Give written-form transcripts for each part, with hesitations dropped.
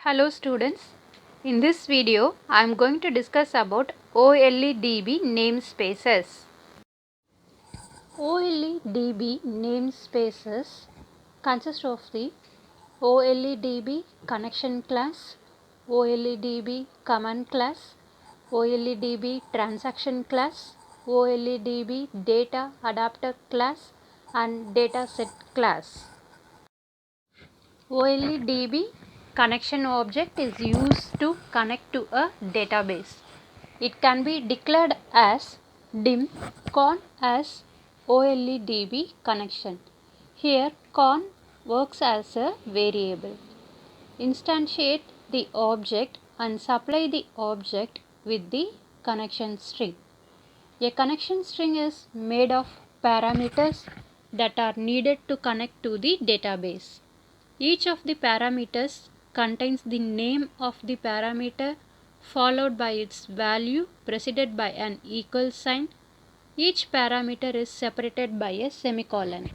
Hello students, in this video I am going to discuss about OLEDB namespaces. OLEDB namespaces consist of the OLEDB connection class, OLEDB command class, OLEDB transaction class, OLEDB data adapter class and dataset class. OLEDB connection object is used to connect to a database. It can be declared as dim con as OLEDB connection. Here con works as a variable. Instantiate the object and supply the object with the connection string. A connection string is made of parameters that are needed to connect to the database. Each of the parameters contains the name of the parameter followed by its value preceded by an equal sign. Each parameter is separated by a semicolon.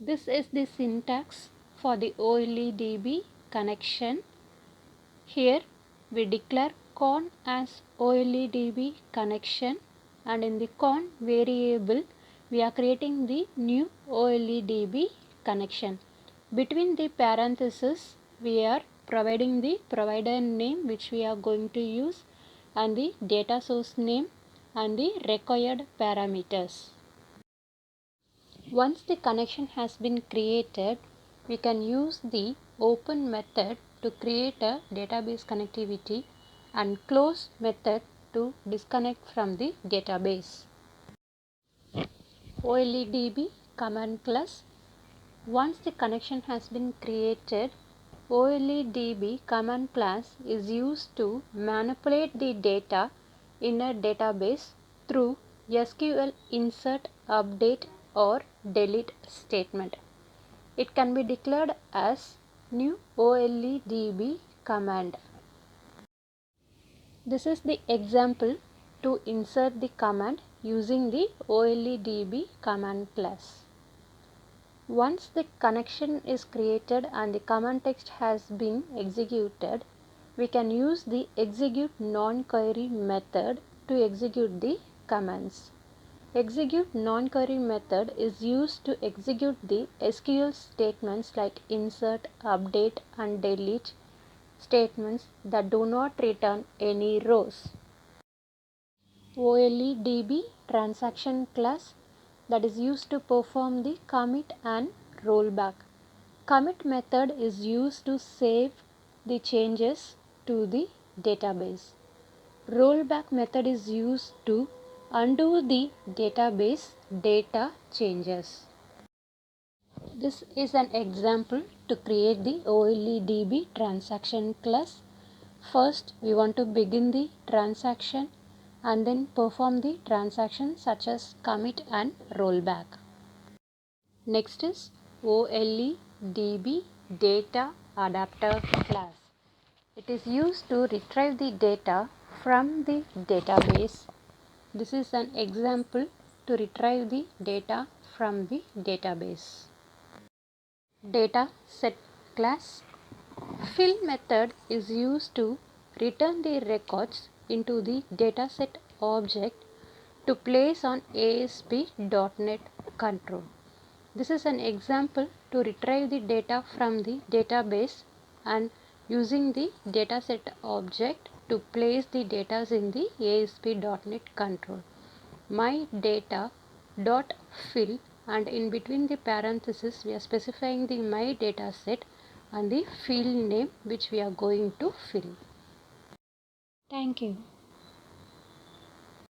This is the syntax for the OLEDB connection. Here we declare con as OLEDB connection, and in the con variable we are creating the new OLEDB connection. Between the parentheses we are providing the provider name which we are going to use and the data source name and the required parameters. Once the connection has been created, we can use the open method to create a database connectivity and close method to disconnect from the database. OLEDB command class. Once the connection has been created, OLEDB command class is used to manipulate the data in a database through SQL insert, update or delete statement. It can be declared as new OLEDB command. This is the example to insert the command using the OLEDB command class. Once the connection is created and the command text has been executed, we can use the execute non-query method to execute the commands. Execute non-query method is used to execute the SQL statements like insert, update and delete statements that do not return any rows. OLEDB transaction class that is used to perform the commit and rollback. Commit method is used to save the changes to the database. Rollback method is used to undo the database data changes. This is an example to create the OLEDB transaction class. First, we want to begin the transaction and then perform the transaction such as commit and rollback. Next is OLEDB data adapter class. It is used to retrieve the data from the database. This is an example to retrieve the data from the database. Data set class. Fill method is used to return the records into the dataset object to place on ASP.NET Control. This is an example to retrieve the data from the database and using the dataset object to place the data in the ASP.NET Control. My data dot fill, and in between the parentheses we are specifying the my data set and the field name which we are going to fill. Thank you.